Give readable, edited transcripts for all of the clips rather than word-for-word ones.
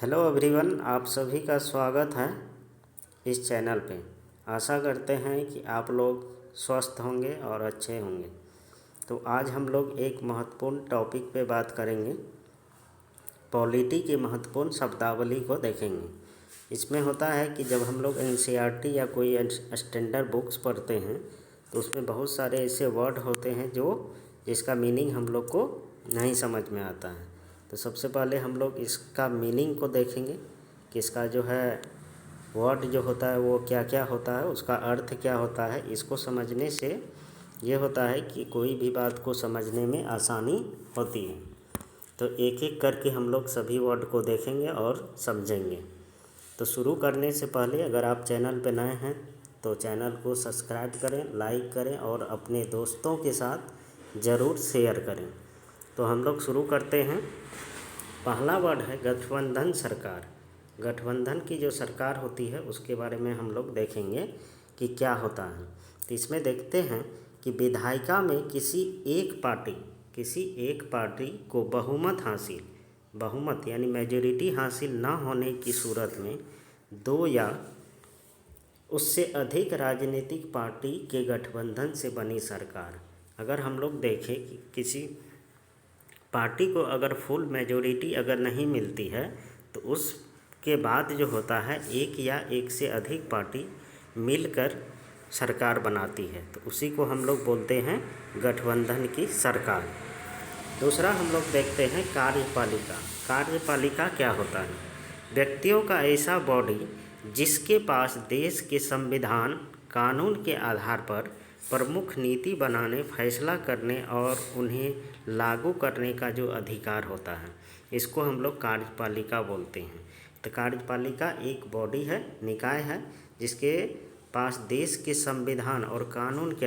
Hello everyone, आप सभी का स्वागत है इस चैनल पे। आशा करते हैं कि आप लोग स्वस्थ होंगे और अच्छे होंगे। तो आज हम लोग एक महत्वपूर्ण टॉपिक पे बात करेंगे। पॉलिटी की महत्वपूर्ण शब्दावली को देखेंगे। इसमें होता है कि जब हम लोग एनसीईआरटी या कोई स्टैंडर्ड बुक्स पढ़ते हैं तो उसमें बहुत सारे ऐसे वर्ड होते हैं जिसका मीनिंग हम लोग को नहीं समझ में आता है। तो सबसे पहले हम लोग इसका मीनिंग को देखेंगे कि इसका जो है वर्ड जो होता है वो क्या क्या होता है, उसका अर्थ क्या होता है। इसको समझने से ये होता है कि कोई भी बात को समझने में आसानी होती है। तो एक एक करके हम लोग सभी वर्ड को देखेंगे और समझेंगे। तो शुरू करने से पहले अगर आप चैनल पर नए हैं तो चैनल को सब्सक्राइब करें, लाइक करें और अपने दोस्तों के साथ ज़रूर शेयर करें। तो हम लोग शुरू करते हैं। पहला वर्ड है गठबंधन सरकार। गठबंधन की जो सरकार होती है उसके बारे में हम लोग देखेंगे कि क्या होता है। तो इसमें देखते हैं कि विधायिका में किसी एक पार्टी को बहुमत यानी मेजॉरिटी हासिल न होने की सूरत में दो या उससे अधिक राजनीतिक पार्टी के गठबंधन से बनी सरकार। अगर हम लोग देखें कि किसी पार्टी को अगर फुल मेजॉरिटी अगर नहीं मिलती है तो उसके बाद जो होता है एक या एक से अधिक पार्टी मिलकर सरकार बनाती है, तो उसी को हम लोग बोलते हैं गठबंधन की सरकार। दूसरा हम लोग देखते हैं कार्यपालिका। कार्यपालिका क्या होता है? व्यक्तियों का ऐसा बॉडी जिसके पास देश के संविधान कानून के आधार पर प्रमुख नीति बनाने, फैसला करने और उन्हें लागू करने का जो अधिकार होता है, इसको हम लोग कार्यपालिका बोलते हैं। तो कार्यपालिका एक बॉडी है, निकाय है, जिसके पास देश के संविधान और कानून के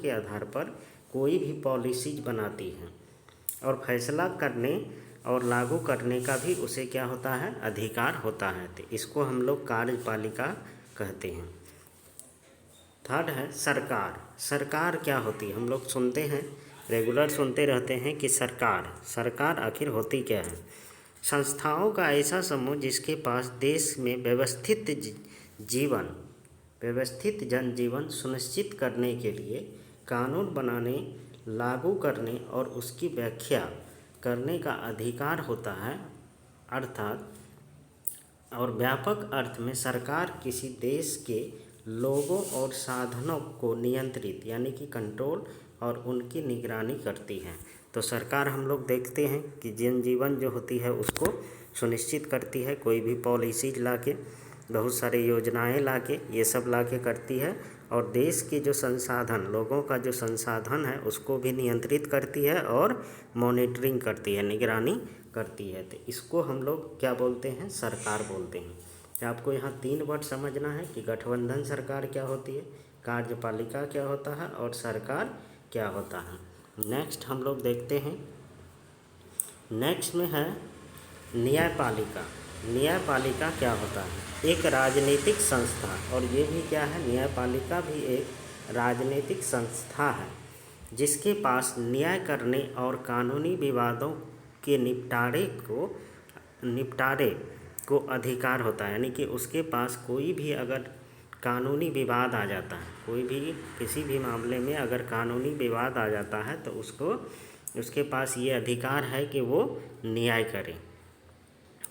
आधार पर कोई भी पॉलिसीज बनाती है और फैसला करने और लागू करने का भी उसे क्या होता है, अधिकार होता है। तो इसको हम लोग कार्यपालिका कहते हैं। थर्ड है सरकार। सरकार क्या होती है? हम लोग सुनते हैं, रेगुलर सुनते रहते हैं कि सरकार आखिर होती क्या है? संस्थाओं का ऐसा समूह जिसके पास देश में व्यवस्थित जनजीवन सुनिश्चित करने के लिए कानून बनाने, लागू करने और उसकी व्याख्या करने का अधिकार होता है। अर्थात और व्यापक अर्थ में सरकार किसी देश के लोगों और साधनों को नियंत्रित यानी कि कंट्रोल और उनकी निगरानी करती है। तो सरकार हम लोग देखते हैं कि जनजीवन जो होती है उसको सुनिश्चित करती है, कोई भी पॉलिसीज लाके, बहुत सारे योजनाएं लाके, ये सब लाके करती है। और देश के जो संसाधन, लोगों का जो संसाधन है उसको भी नियंत्रित करती है और मॉनिटरिंग करती है, निगरानी करती है। तो इसको हम लोग क्या बोलते हैं? सरकार बोलते हैं। तो आपको यहाँ 3 वर्ड समझना है कि गठबंधन सरकार क्या होती है, कार्यपालिका क्या होता है और सरकार क्या होता है। नेक्स्ट हम लोग देखते हैं, नेक्स्ट में है न्यायपालिका। न्यायपालिका क्या होता है? एक राजनीतिक संस्था, और ये भी क्या है, न्यायपालिका भी एक राजनीतिक संस्था है जिसके पास न्याय करने और कानूनी विवादों के निपटारे को अधिकार होता है। यानी कि उसके पास कोई भी अगर कानूनी विवाद आ जाता है, कोई भी किसी भी मामले में अगर कानूनी विवाद आ जाता है तो उसके पास ये अधिकार है कि वो न्याय करे।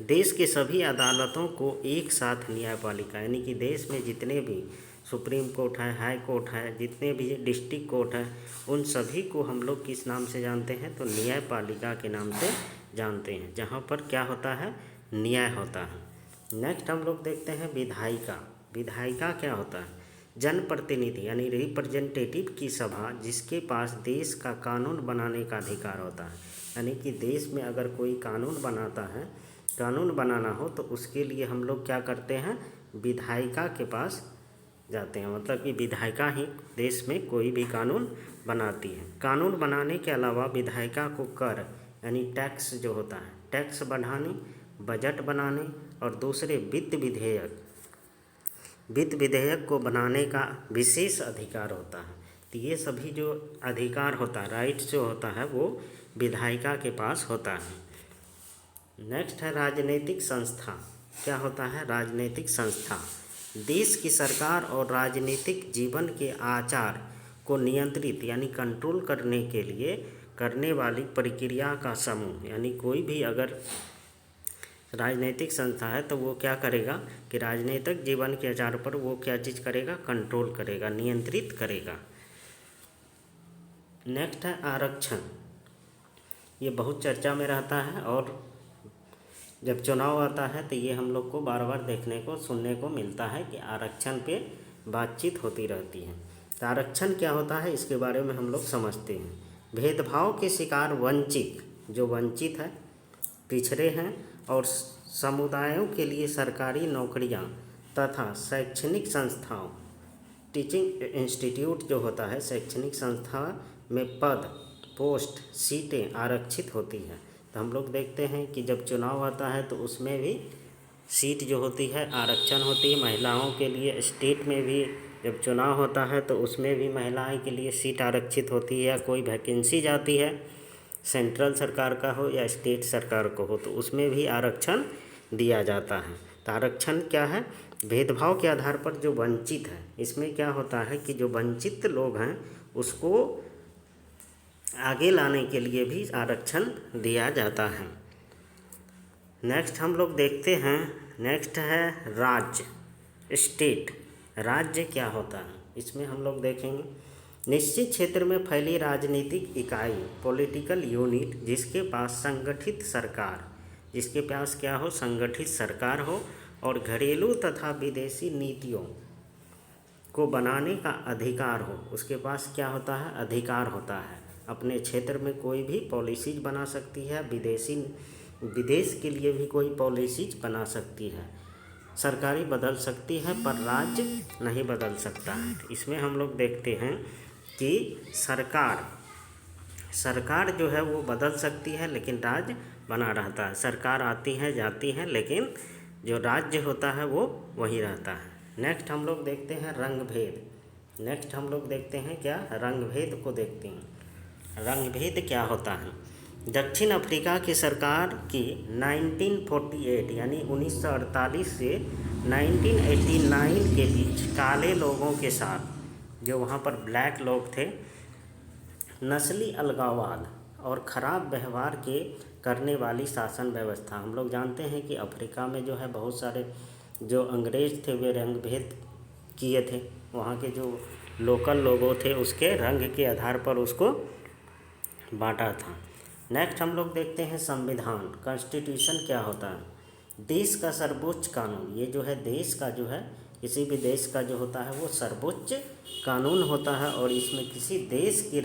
देश के सभी अदालतों को एक साथ न्यायपालिका, यानी कि देश में जितने भी सुप्रीम कोर्ट है, हाई कोर्ट है, जितने भी डिस्ट्रिक्ट कोर्ट है, उन सभी को हम लोग किस नाम से जानते हैं? तो न्यायपालिका के नाम से जानते हैं, जहाँ पर क्या होता है, न्याय होता है। नेक्स्ट हम लोग देखते हैं विधायिका। विधायिका क्या होता है? जनप्रतिनिधि यानी रिप्रेजेंटेटिव की सभा जिसके पास देश का कानून बनाने का अधिकार होता है। यानी कि देश में अगर कोई कानून बनाना हो तो उसके लिए हम लोग क्या करते हैं? विधायिका के पास जाते हैं। मतलब कि विधायिका ही देश में कोई भी कानून बनाती है। कानून बनाने के अलावा विधायिका को कर यानी टैक्स जो होता है, टैक्स बढ़ाने, बजट बनाने और दूसरे वित्त विधेयक को बनाने का विशेष अधिकार होता है। तो ये सभी जो अधिकार होता है, राइट्स जो होता है, वो विधायिका के पास होता है। नेक्स्ट है राजनीतिक संस्था। क्या होता है राजनीतिक संस्था? देश की सरकार और राजनीतिक जीवन के आचार को नियंत्रित यानी कंट्रोल करने के लिए करने वाली प्रक्रिया का समूह। यानी कोई भी अगर राजनीतिक संस्था है तो वो क्या करेगा कि राजनीतिक जीवन के आधार पर वो क्या चीज़ करेगा, कंट्रोल करेगा, नियंत्रित करेगा। नेक्स्ट है आरक्षण। ये बहुत चर्चा में रहता है और जब चुनाव आता है तो ये हम लोग को बार बार देखने को सुनने को मिलता है कि आरक्षण पे बातचीत होती रहती है। तो आरक्षण क्या होता है इसके बारे में हम लोग समझते हैं। भेदभाव के शिकार वंचित, जो वंचित है, पिछड़े हैं और समुदायों के लिए सरकारी नौकरियां तथा शैक्षणिक संस्थाओं, टीचिंग इंस्टीट्यूट जो होता है, शैक्षणिक संस्था में पद, पोस्ट, सीटें आरक्षित होती हैं। तो हम लोग देखते हैं कि जब चुनाव आता है तो उसमें भी सीट जो होती है आरक्षण होती है महिलाओं के लिए। स्टेट में भी जब चुनाव होता है तो उसमें भी महिलाएं के लिए सीट आरक्षित होती है। या कोई वैकेंसी जाती है, सेंट्रल सरकार का हो या स्टेट सरकार को हो, तो उसमें भी आरक्षण दिया जाता है। तो आरक्षण क्या है? भेदभाव के आधार पर जो वंचित है, इसमें क्या होता है कि जो वंचित लोग हैं उसको आगे लाने के लिए भी आरक्षण दिया जाता है। नेक्स्ट हम लोग देखते हैं, नेक्स्ट है राज्य, स्टेट। राज्य क्या होता है इसमें हम लोग देखेंगे। निश्चित क्षेत्र में फैली राजनीतिक इकाई, पॉलिटिकल यूनिट, जिसके पास संगठित सरकार, जिसके पास क्या हो, संगठित सरकार हो और घरेलू तथा विदेशी नीतियों को बनाने का अधिकार हो। उसके पास क्या होता है, अधिकार होता है। अपने क्षेत्र में कोई भी पॉलिसीज बना सकती है, विदेश के लिए भी कोई पॉलिसीज बना सकती है। सरकारी बदल सकती है पर राज्य नहीं बदल सकता है। इसमें हम लोग देखते हैं कि सरकार जो है वो बदल सकती है लेकिन राज्य बना रहता है। सरकार आती है जाती है लेकिन जो राज्य होता है वो वही रहता है। नेक्स्ट हम लोग देखते हैं रंग भेद। नेक्स्ट हम लोग देखते हैं क्या, रंग भेद को देखते हैं। रंग भेद क्या होता है? दक्षिण अफ्रीका की सरकार की 1948 यानी 1948 से 1989 के बीच काले लोगों के साथ, जो वहाँ पर ब्लैक लोग थे, नस्ली अलगाववाद और ख़राब व्यवहार के करने वाली शासन व्यवस्था। हम लोग जानते हैं कि अफ्रीका में जो है बहुत सारे जो अंग्रेज़ थे वे रंग भेद किए थे। वहाँ के जो लोकल लोगों थे उसके रंग के आधार पर उसको बांटा था। नेक्स्ट हम लोग देखते हैं संविधान, कॉन्स्टिट्यूशन क्या होता है? देश का सर्वोच्च कानून। ये जो है देश का जो है, किसी भी देश का जो होता है वो सर्वोच्च कानून होता है और इसमें किसी देश की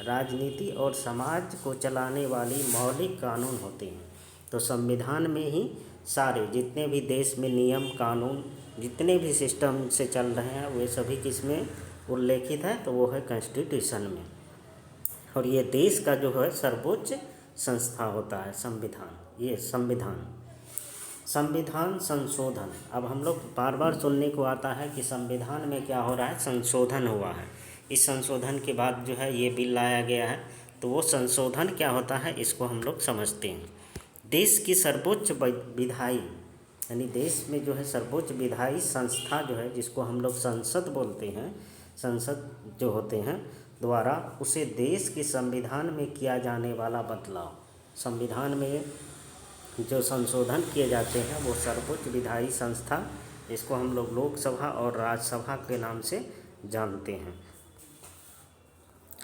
राजनीति और समाज को चलाने वाली मौलिक कानून होते हैं। तो संविधान में ही सारे जितने भी देश में नियम कानून जितने भी सिस्टम से चल रहे हैं वे सभी किसमें उल्लेखित है, तो वो है कॉन्स्टिट्यूशन में। और ये देश का जो है सर्वोच्च संस्था होता है संविधान। ये संविधान संशोधन। अब हम लोग बार बार सुनने को आता है कि संविधान में क्या हो रहा है, संशोधन हुआ है। इस संशोधन के बाद जो है ये बिल लाया गया है, तो वो संशोधन क्या होता है इसको हम लोग समझते हैं। देश की सर्वोच्च विधायी यानी देश में जो है सर्वोच्च विधायी संस्था जो है, जिसको हम लोग संसद बोलते हैं, संसद जो होते हैं द्वारा उसे देश के संविधान में किया जाने वाला बदलाव, संविधान में जो संशोधन किए जाते हैं वो सर्वोच्च विधायी संस्था, इसको हम लोग लोकसभा और राज्यसभा के नाम से जानते हैं।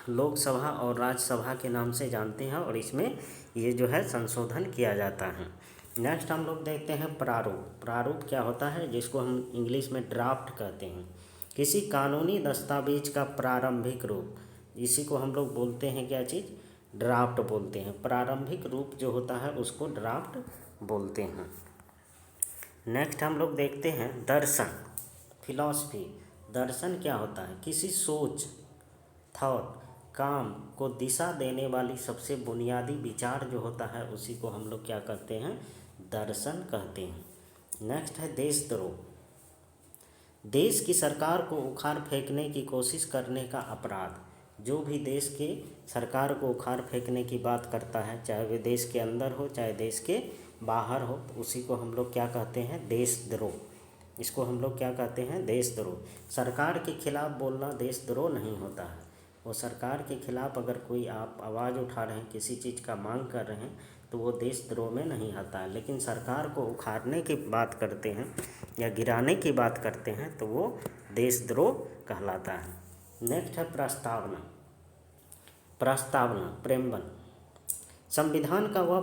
लोकसभा और राज्यसभा के नाम से जानते हैं और इसमें ये जो है संशोधन किया जाता है। नेक्स्ट हम लोग देखते हैं प्रारूप। प्रारूप क्या होता है, जिसको हम इंग्लिश में ड्राफ्ट कहते हैं। किसी कानूनी दस्तावेज का प्रारंभिक रूप, इसी को हम लोग बोलते हैं क्या चीज़, ड्राफ्ट बोलते हैं। प्रारंभिक रूप जो होता है उसको ड्राफ्ट बोलते हैं। नेक्स्ट हम लोग देखते हैं दर्शन, फिलॉसफी। दर्शन क्या होता है, किसी सोच, थॉट, काम को दिशा देने वाली सबसे बुनियादी विचार जो होता है उसी को हम लोग क्या कहते हैं, दर्शन कहते हैं। नेक्स्ट है देशद्रोह। देश की सरकार को उखाड़ फेंकने की कोशिश करने का अपराध, जो भी देश के सरकार को उखाड़ फेंकने की बात करता है, चाहे वे देश के अंदर हो चाहे देश के बाहर हो, तो उसी को हम लोग क्या कहते हैं, देशद्रोह। इसको हम लोग क्या कहते हैं, देशद्रोह। सरकार के खिलाफ़ बोलना देशद्रोह नहीं होता है। वो सरकार के खिलाफ़ अगर कोई आप आवाज़ उठा रहे हैं, किसी चीज़ का मांग कर रहे हैं, तो वो देशद्रोह में नहीं आता है। लेकिन सरकार को उखाड़ने की बात करते हैं या गिराने की बात करते हैं तो वो देशद्रोह कहलाता है। नेक्स्ट है प्रस्तावना। प्रस्तावना, प्रेम्बल, संविधान का वह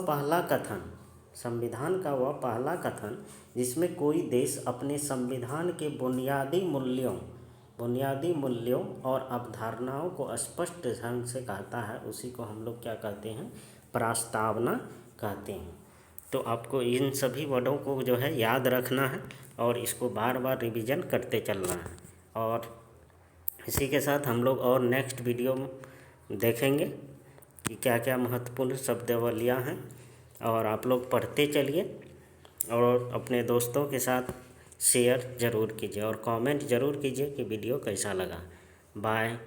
पहला कथन जिसमें कोई देश अपने संविधान के बुनियादी मूल्यों और अवधारणाओं को स्पष्ट ढंग से कहता है, उसी को हम लोग क्या कहते हैं, प्रस्तावना कहते हैं। तो आपको इन सभी वर्डों को जो है याद रखना है और इसको बार बार रिवीजन करते चलना है। और इसी के साथ हम लोग और नेक्स्ट वीडियो में देखेंगे कि क्या क्या महत्वपूर्ण शब्दावलियाँ हैं, और आप लोग पढ़ते चलिए और अपने दोस्तों के साथ शेयर ज़रूर कीजिए और कमेंट ज़रूर कीजिए कि वीडियो कैसा लगा। बाय।